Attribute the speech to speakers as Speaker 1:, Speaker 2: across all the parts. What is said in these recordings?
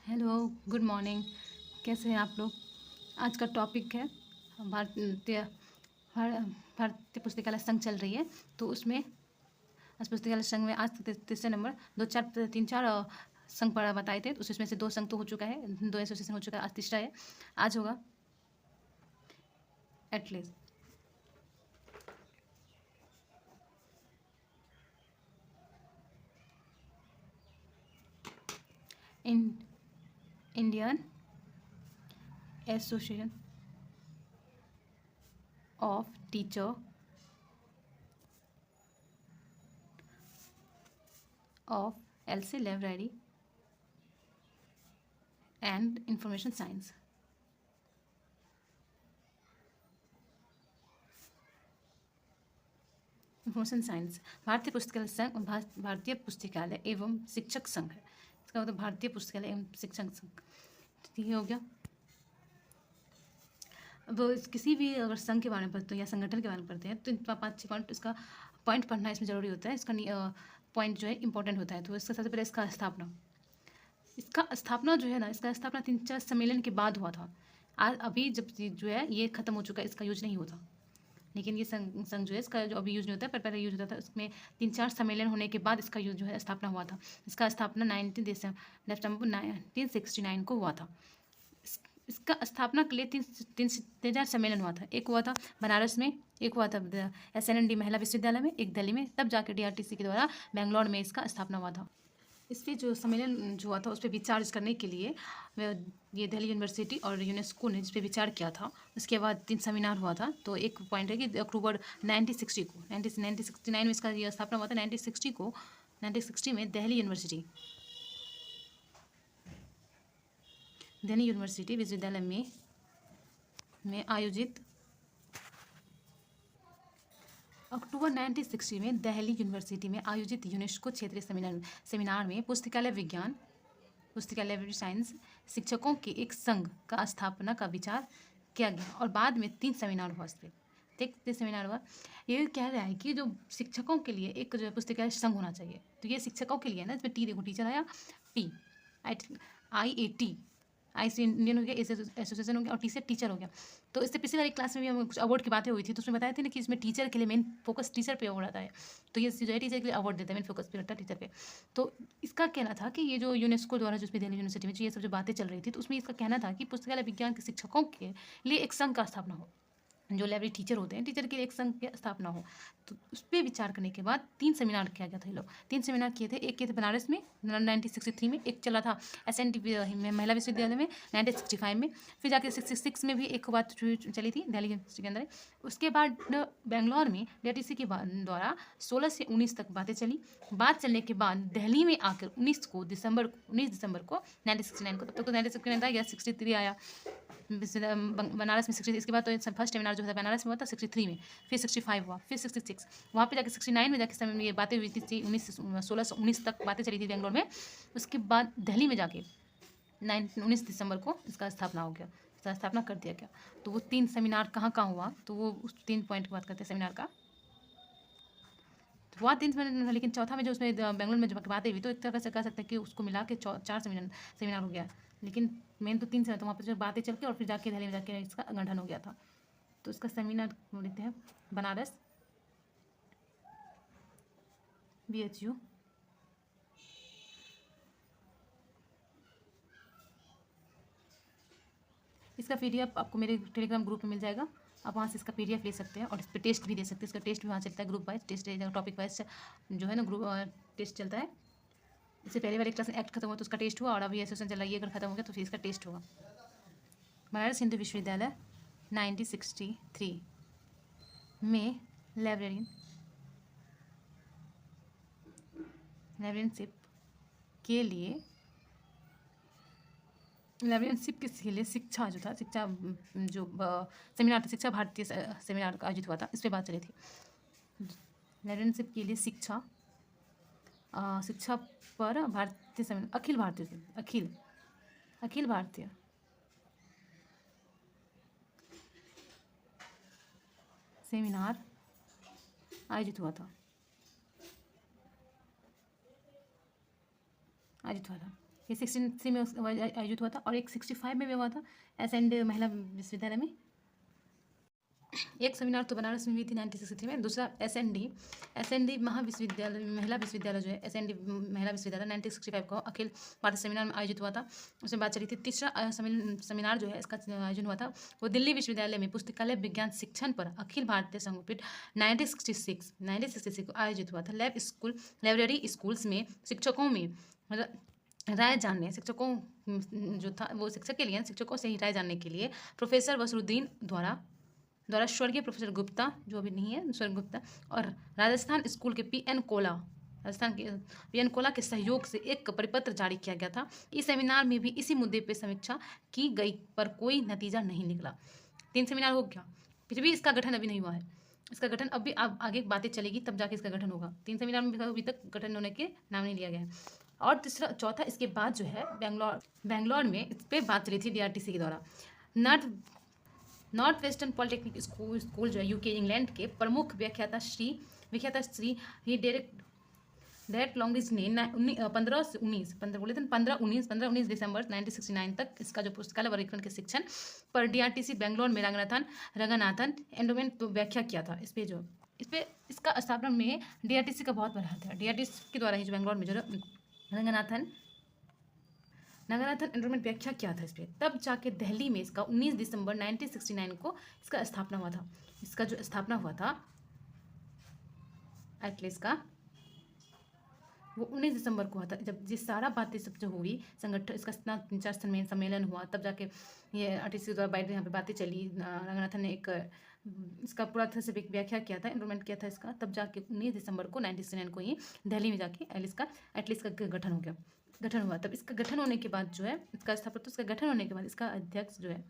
Speaker 1: Hello, good morning. कैसे हैं आप लोग? आज का टॉपिक है भारतीय भारतीय पुस्तकालय संघ चल रही है, तो उसमें आज पुस्तकालय संघ में आज तीसरे नंबर दो चार तीन चार संघ पढ़ा बताए थे, तो उसमें से दो संघ तो हो चुका है, दो एसोसिएशन हो चुका है, आज तीसरा है। आज होगा at least in Indian association of teacher of LC Library and Information Science। Information science भारतीय पुस्तकालय संघ भारतीय पुस्तकालय एवं शिक्षक संघ है। इसका मतलब भारतीय पुस्तकालय एवं शिक्षक संघ। ठीक हो गया। अब किसी भी अगर संघ के बारे में पढ़ते हो या संगठन के बारे में पढ़ते हैं तो 5-6 पॉइंट इसका पॉइंट पढ़ना इसमें ज़रूरी होता है। इसका पॉइंट जो है इंपॉर्टेंट होता है। तो इसका सबसे पहले इसका स्थापना जो है ना, इसका स्थापना 3-4 सम्मेलन के बाद हुआ था। आज अभी जब जो है ये ख़त्म हो चुका है, इसका यूज नहीं होता। लेकिन ये संघ जो है इसका जो अभी यूज नहीं होता है, पर पहले यूज होता था। उसमें 3-4 सम्मेलन होने के बाद इसका यूज जो है स्थापना हुआ था। इसका स्थापना 19 दिसंबर 1969 को हुआ था। इसका स्थापना के लिए तीन चार सम्मेलन हुआ था। एक हुआ था बनारस में, एक हुआ था SNND महिला विश्वविद्यालय में, एक दिल्ली में, तब जाकर DRTC के द्वारा बेंगलोर में इसका स्थापना हुआ था। इस पर जो सम्मेलन जो हुआ था उस पर विचार करने के लिए ये दिल्ली यूनिवर्सिटी और यूनेस्को ने जिस पर विचार किया था, उसके बाद 3 सेमिनार हुआ था। तो एक पॉइंट है कि अक्टूबर 1960 को 1969 में इसका ये स्थापना हुआ था। 1960 में दिल्ली यूनिवर्सिटी विश्वविद्यालय में आयोजित अक्टूबर 1960 में दिल्ली यूनिवर्सिटी में आयोजित यूनेस्को क्षेत्रीय सेमिनार में पुस्तकालय विज्ञान, पुस्तकालय लाइब्रेरी साइंस शिक्षकों के एक संघ का स्थापना का विचार किया गया और बाद में 3 सेमिनार हुआ। इस पर 3 सेमिनार हुआ। ये कह रहा है कि जो शिक्षकों के लिए एक जो है पुस्तकालय संघ होना चाहिए। तो ये शिक्षकों के लिए ना, इसमें टी देखो, टीचर आया, IAT IC इंडियन हो गया, एसोसिएशन हो गया, और टी से टीचर हो गया। तो इससे पिछली वाली क्लास में भी हम कुछ अवार्ड की बातें हुई थी, तो उसमें बताया थे ना कि इसमें टीचर के लिए मेन फोकस टीचर पे हो रहा है। तो ये जो है टीचर के लिए अवार्ड देता है, मेन फोकस पे रहता है टीचर पे। तो इसका कहना था कि ये जो यूनेस्को द्वारा जो दिल्ली यूनिवर्सिटी में ये सब जो बातें चल रही थी, तो उसमें इसका कहना था कि पुस्तकालय विज्ञान के शिक्षकों के लिए एक संघ का स्थापना हो। जो लाइब्रेरी टीचर होते हैं, टीचर के लिए एक संघ की स्थापना हो। तो उस पर विचार करने के बाद 3 सेमिनार किया गया था। ये लोग 3 सेमिनार किए थे। एक किए थे बनारस में 1963 में, एक चला था SND में महिला विश्वविद्यालय में 1965 में, फिर जाके 66 में भी एक बात चली थी दिल्ली यूनिवर्सिटी के अंदर। उसके बाद बेंगलोर में DRTC के द्वारा 16 से 19 तक बातें चली। बात चलने के बाद दिल्ली में आकर 19 दिसंबर को 1969 को, तब तक तो 1969 था या 63 आया बनारस में 60। इसके बाद तो फर्स्ट सेमिनार जो था बनारस में हुआ था 63 में, फिर 65 हुआ, फिर 66, वहाँ पे जाके 69 में जाके ये बातें हुई थी। 16 से 19 तक बातें चली थी बेंगलोर में। उसके बाद दिल्ली में जाके 19 दिसंबर को इसका स्थापना हो गया, इसका स्थापना कर दिया गया। तो वो 3 सेमिनार कहाँ कहाँ हुआ, तो वो उस 3 पॉइंट की बात करते हैं सेमिनार का। हुआ 3 सेमिनार, लेकिन चौथा में जो उसमें बेंगलोर में जो बातें हुई, तो एक तरह से कह सकते हैं कि उसको मिला के 4 सेमिनार हो गया। लेकिन मेन तो 3 सेमिनार, तो वहाँ पर जो बातें चल के और फिर जाके दिल्ली में जाके इसका गठन हो गया था। तो इसका सेमिनार लेते हैं बनारस, BHU, इसका PDF आपको मेरे टेलीग्राम ग्रुप में मिल जाएगा। आप वहाँ से इसका PDF ले सकते हैं और इस पर टेस्ट भी दे सकते हैं। इसका टेस्ट भी वहाँ चलता है, group wise test, topic wise जो है ना ग्रुप टेस्ट चलता है। इससे पहले वाली क्लास में एक्ट खत्म हुआ तो उसका टेस्ट हुआ, और अभी एसोसिएशन चल रहा है, ये अगर खत्म हो गया तो फिर इसका टेस्ट होगा। बनारस हिंदू विश्वविद्यालय 1963 में लाइब्रेरियनशिप के लिए शिक्षा जो था, शिक्षा जो सेमिनार था, शिक्षा भारतीय सेमिनार का आयोजित हुआ था, इस पर बात चली थी। लाइब्रेरियनशिप के लिए शिक्षा पर भारतीय सेमिनार, अखिल भारतीय सेमिनार आयोजित हुआ था। ये 63 में आयोजित हुआ था, और एक 65 में भी हुआ था एस.एन. महिला विश्वविद्यालय में। एक सेमिनार तो बनारस में हुई थी 1963 में। दूसरा एस.एन.डी. महाविश्वविद्यालय महिला विश्वविद्यालय जो है एस.एन.डी. महिला विश्वविद्यालय 1965 को अखिल भारत सेमिनार में आयोजित हुआ था, उसमें बात चली थी। तीसरा सेमिनार जो है इसका आयोजन हुआ था वो दिल्ली विश्वविद्यालय में पुस्तकालय विज्ञान शिक्षण पर अखिल भारतीय संगोपीठ 1966 को आयोजित हुआ था। लाइब्रेरी स्कूल्स में शिक्षकों में राय जानने, शिक्षकों जो था वो शिक्षक के लिए शिक्षकों से ही राय जानने के लिए प्रोफेसर वसरुद्दीन द्वारा स्वर्गीय प्रोफेसर गुप्ता, जो अभी नहीं है, स्वर्गीय गुप्ता, और राजस्थान स्कूल के पीएन कोला के सहयोग से एक परिपत्र जारी किया गया था। इस सेमिनार में भी इसी मुद्दे पर समीक्षा की गई, पर कोई नतीजा नहीं निकला। 3 सेमिनार हो गया, फिर भी इसका गठन अभी नहीं हुआ है। इसका गठन अभी आगे बातें चलेगी तब जाके इसका गठन होगा। 3 सेमिनार में अभी तक गठन होने के नाम नहीं लिया गया है। और चौथा इसके बाद जो है बेंगलोर में इस पर बात चली थी डीआरटीसी के द्वारा। नॉर्थ वेस्टर्न पॉलिटेक्निक स्कूल जो है यूके इंग्लैंड के प्रमुख व्याख्याता श्री ही डायरेक्ट लॉन्गिज ने 15-19 दिसंबर 1969 तक इसका जो पुस्तकालय वर्गीकरण के शिक्षण पर डीआरटीसी बेंगलोर में रंगनाथन एंडोमेंट व्याख्या किया था। इसका स्थापना में डीआरटीसी का बहुत बड़ा हाथ है। डीआरटीसी के द्वारा ही जो बेंगलोर में जो रंगनाथन एंडोमेंट व्याख्या किया था इस पर, तब जाके दिल्ली में इसका 19 दिसंबर 1969 को इसका स्थापना हुआ था। इसका जो स्थापना हुआ था एटलीस्ट का वो 19 दिसंबर को हुआ था, जब जिस सारा बातें सब जो हुई संगठन इसका इतना 3-4 सम्मेलन हुआ, तब जाके ये आरटीसी द्वारा बाइट यहाँ पे बातें चली। रंगनाथन ने एक इसका पूरा तरह से व्याख्या किया था, एनरोलमेंट किया था इसका, तब जाके 19 दिसंबर को 1969 को ही दिल्ली में जाके एटलीस्ट का गठन हुआ। तब इसका गठन होने के बाद जो है इसका स्थापना, तो इसका गठन होने के बाद इसका अध्यक्ष जो है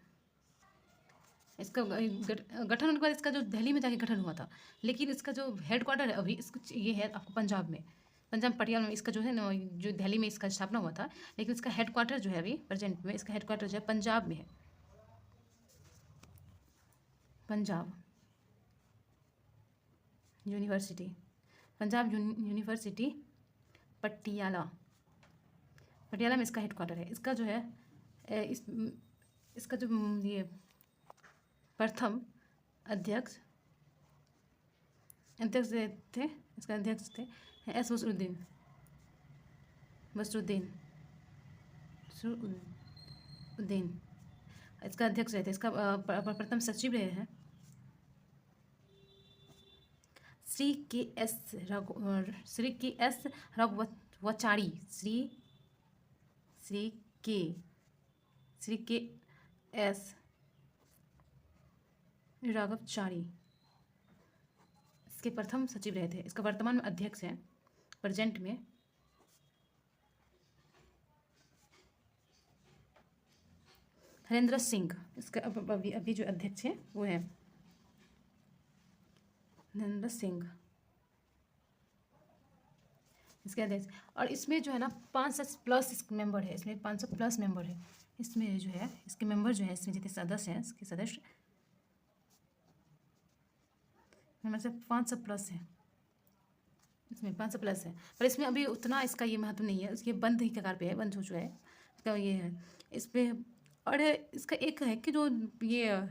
Speaker 1: इसका गठन होने के बाद इसका जो दिल्ली में जाके गठन हुआ था, लेकिन इसका जो हेडक्वार्टर है अभी इसका ये है आपको पंजाब पटियाला में। इसका जो है ना जो दिल्ली में इसका स्थापना हुआ था, लेकिन इसका हेडक्वार्टर जो है अभी प्रेजेंट में इसका हेडक्वार्टर जो है पंजाब में है, पंजाब यूनिवर्सिटी पटियाला में इसका हेडक्वार्टर है। इसका जो है इसका जो ये प्रथम अध्यक्ष थे, इसका अध्यक्ष थे एस वसरुद्दीन इसका अध्यक्ष रहे थे। इसका प्रथम सचिव रहे हैं श्री के एस राघवाचारी श्री के एस राघवाचारी इसके प्रथम सचिव रहे थे। इसका वर्तमान में अध्यक्ष है प्रेजेंट में हरेंद्र सिंह। इसका अभी जो अध्यक्ष है वो है हरेंद्र सिंह इसके अध्यक्ष। और इसमें जो है ना 500+ मेंबर है, इसमें 500+ मेंबर है। इसमें जो है इसके मेंबर जो है इसमें जितने सदस्य हैं इसके सदस्य मेंबर से 500+ है, इसमें 500+ है। पर इसमें अभी उतना इसका ये महत्व नहीं है, इसके बंद ही कगार पे है, बंद हो चुका है इसका ये है इस पर। और इसका एक है कि जो ये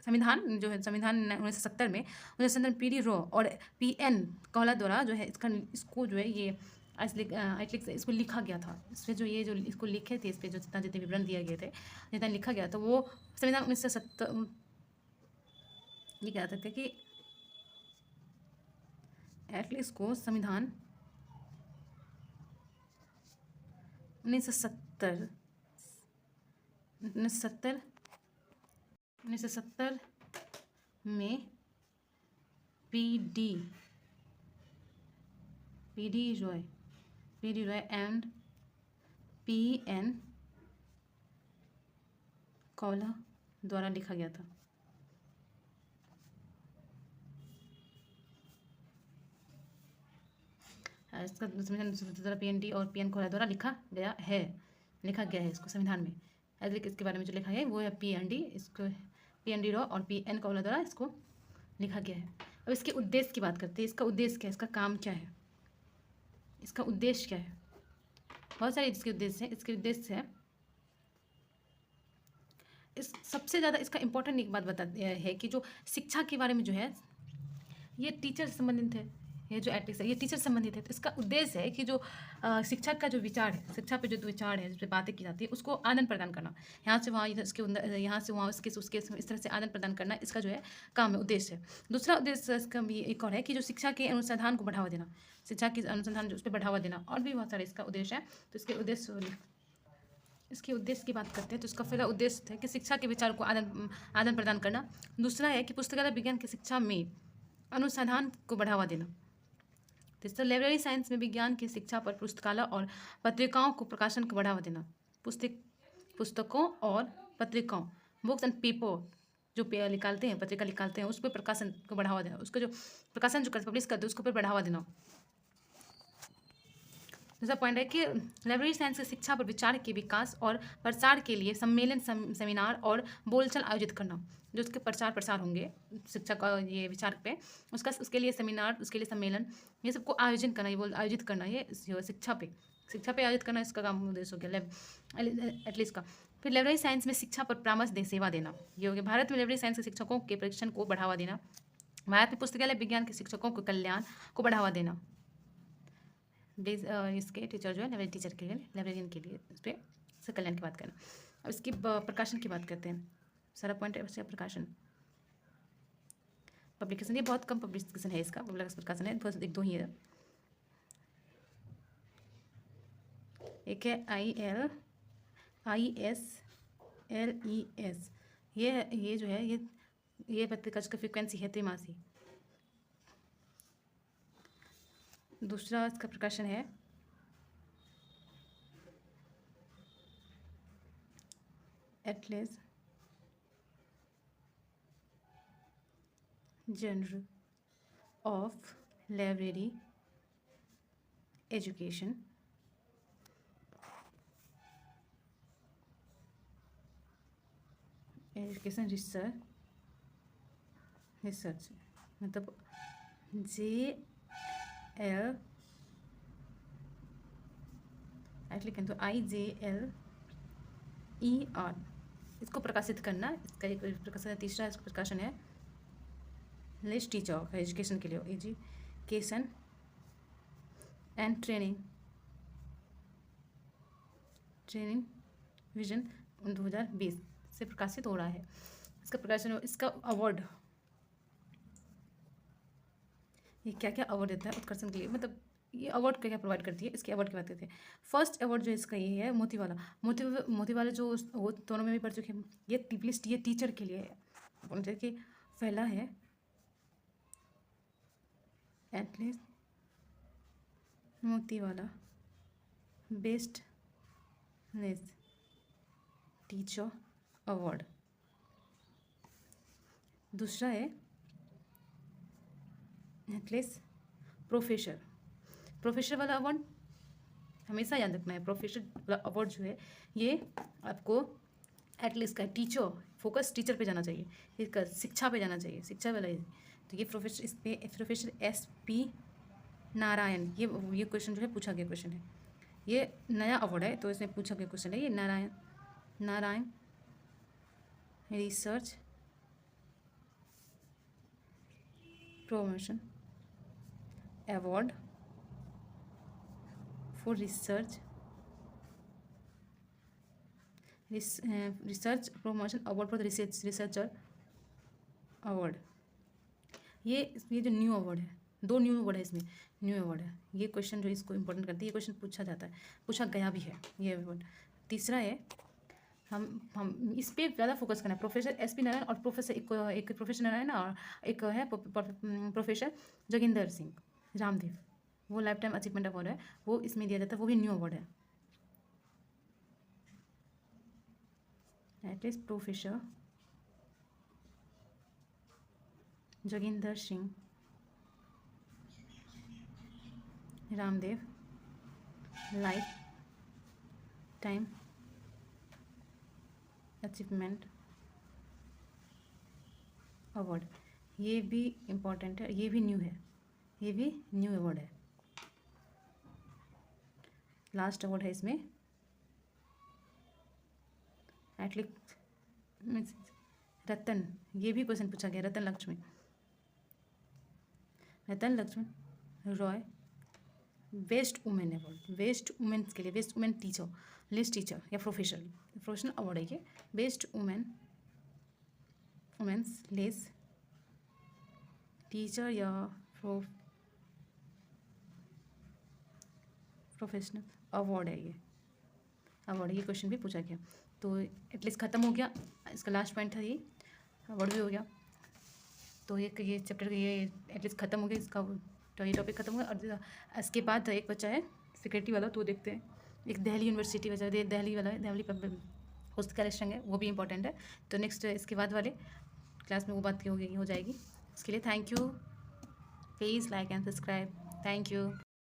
Speaker 1: संविधान जो है संविधान 1970 में पी.डी. रॉ और पी.एन. कोहला द्वारा जो है इसको जो है ये इसको लिखा गया था। इस पर जो ये जो इसको लिखे थे, इस पर जो जितने विवरण दिए गए थे, जितना लिखा गया था वो संविधान 1970 ये कह सकते कि एटलीस्ट को संविधान 1970 में P D. Roy and P N. Kohla द्वारा लिखा गया था। इसका संविधान पी.एन.डी. और पी.एन. कोहला द्वारा लिखा गया है इसको संविधान में। इसके बारे में जो लिखा है वो है पी.एन.डी. इसको पी.एन.डी. रॉ और पी.एन. कोहला द्वारा इसको लिखा गया है। अब इसके उद्देश्य की बात करते हैं। इसका उद्देश्य क्या है, इसका काम क्या है, इसका उद्देश्य क्या है। बहुत सारे इसके उद्देश्य हैं। इसके उद्देश्य है, इस सबसे ज़्यादा इसका इम्पोर्टेंट एक बात बता है कि जो शिक्षा के बारे में जो है ये टीचर से संबंधित है। ये जो एथिक्स है ये टीचर से संबंधित है। तो इसका उद्देश्य है कि जो शिक्षक का जो विचार है, शिक्षा पे जो विचार है, जिस पे बातें की जाती है, उसको आदान प्रदान करना, यहाँ से वहाँ, इधर इसके अंदर, यहाँ से वहाँ, उसके इस तरह से आदान प्रदान करना इसका जो है काम है, उद्देश्य है। दूसरा उद्देश्य इसका भी एक और है कि जो शिक्षा के अनुसंधान को बढ़ावा देना, शिक्षा के अनुसंधान जो उस पर बढ़ावा देना, और भी बहुत सारे इसका उद्देश्य है। तो इसके उद्देश्य की बात करते हैं तो इसका पहला उद्देश्य है कि शिक्षा के विचार को आदान प्रदान करना। दूसरा है कि पुस्तकालय विज्ञान की शिक्षा में अनुसंधान को बढ़ावा देना। तीसरा, लाइब्रेरी साइंस में विज्ञान की शिक्षा पर पुस्तकालय और पत्रिकाओं को प्रकाशन को बढ़ावा देना। पुस्तकों और पत्रिकाओं, बुक्स एंड पेपर, जो निकालते हैं, पत्रिका निकालते हैं, उस पर प्रकाशन को बढ़ावा देना, उसको जो प्रकाशन जो पब्लिश करते हैं उसको पर बढ़ावा देना। दूसरा पॉइंट है कि लाइब्रेरी साइंस की शिक्षा पर विचार के विकास और प्रसार के लिए सम्मेलन, सेमिनार और बोलचाल आयोजित करना। जो उसके प्रसार होंगे शिक्षा का ये विचार पे, उसके लिए सेमिनार, उसके लिए सम्मेलन, ये सबको आयोजन करना, ये आयोजित करना, ये शिक्षा पे आयोजित करना इसका काम उद्देश्य हो गया एटलीस्ट का। फिर लाइब्रेरी साइंस में शिक्षा पर परामर्श सेवा देना, ये हो गया। भारत में लाइब्रेरी साइंस के शिक्षकों के प्रशिक्षण को बढ़ावा देना। भारत में पुस्तकालय विज्ञान के शिक्षकों को कल्याण को बढ़ावा देना। इसके टीचर जो है लाइब्रेरी टीचर के लिए, लाइब्रेरियन के लिए, इस पर से कल्याण की बात करें। अब इसकी प्रकाशन की बात करते हैं। सारा पॉइंट है प्रकाशन, पब्लिकेशन, ये बहुत कम पब्लिकेशन है इसका, प्रकाशन है एक दो ही है। एक है ISLES, ये जो है ये पत्रिका का फ्रिक्वेंसी है त्रैमासिक। दूसरा इसका प्रकाशन है Atlas journal of library education, research मतलब JL लिखें तो IJLER, इसको प्रकाशित करना, इसका एक प्रकाशन है। तीसरा इसका प्रकाशन है लिस्ट टीचर एजुकेशन के लिए, एजुकेशन एंड ट्रेनिंग विजन 2020 से प्रकाशित हो रहा है। इसका प्रकाशन, इसका अवार्ड, ये क्या क्या अवार्ड देता है उत्कर्षण के लिए, मतलब ये अवार्ड क्या क्या प्रोवाइड करती है, इसके अवार्ड की बात करते हैं। फर्स्ट अवार्ड जो इसका ये है मोतीवाला जो वो दोनों में भी पढ़ चुके हैं। ये टिपलिस्ट, ये टीचर के लिए है। जैसे पहला है at least Motiwala best teacher award. दूसरा है एटलीस्ट प्रोफेसर वाला अवार्ड, हमेशा याद रखना है। प्रोफेसर वाला अवार्ड जो है ये आपको एटलीस्ट का टीचर, फोकस टीचर पे जाना चाहिए, इसका शिक्षा पे जाना चाहिए, शिक्षा वाला है। तो ये प्रोफेसर, इस पे प्रोफेसर SP नारायण, ये क्वेश्चन जो है पूछा गया क्वेश्चन है, ये नया अवार्ड है तो इसमें पूछा गया क्वेश्चन है। ये Narayan research promotion award for research promotion award for researcher award. ये जो न्यू अवार्ड है, 2 न्यू अवार्ड है इसमें, न्यू अवार्ड है। ये क्वेश्चन जो इसको इंपॉर्टेंट करती है, ये क्वेश्चन पूछा जाता है, पूछा गया भी है ये अवार्ड। तीसरा है हम इस पर ज़्यादा फोकस करना है। प्रोफेसर SP नारायण और प्रोफेसर एक प्रोफेसर नारायण और एक है प्रोफेसर जोगिंदर सिंह रामदेव, वो लाइफ टाइम अचीवमेंट अवार्ड है, वो इसमें दिया जाता है, वो भी न्यू अवार्ड है। That is professor Joginder Singh Ramdev life time achievement award. ये भी इम्पोर्टेंट है, ये भी न्यू है, ये भी न्यू अवार्ड है। लास्ट अवार्ड है इसमें, एटलीस्ट मीन्स रतन, ये भी क्वेश्चन पूछा गया, Ratan Lakshman Roy best women award, best women's के लिए, best women teacher, list teacher या प्रोफेशनल अवार्ड है ये, बेस्ट वुमेन्स लेस टीचर या प्रोफेशनल अवार्ड है ये, ये क्वेश्चन भी पूछा गया। तो एटलीस्ट ख़त्म हो गया, इसका लास्ट पॉइंट था ये, अवार्ड भी हो गया। तो ये चैप्टर ये एटलीस्ट ख़त्म हो गया इसका, तो ये टॉपिक ख़त्म हो गया। और इसके बाद एक बच्चा है सिक्योरिटी वाला, तो देखते हैं, एक दिल्ली यूनिवर्सिटी बचा, दिल्ली वाला है, दिल्ली उसका लिस्टिंग है, वो भी इंपॉर्टेंट है। तो नेक्स्ट इसके बाद वाले क्लास में वो बात हो जाएगी। उसके लिए thank you, please like and subscribe, thank you.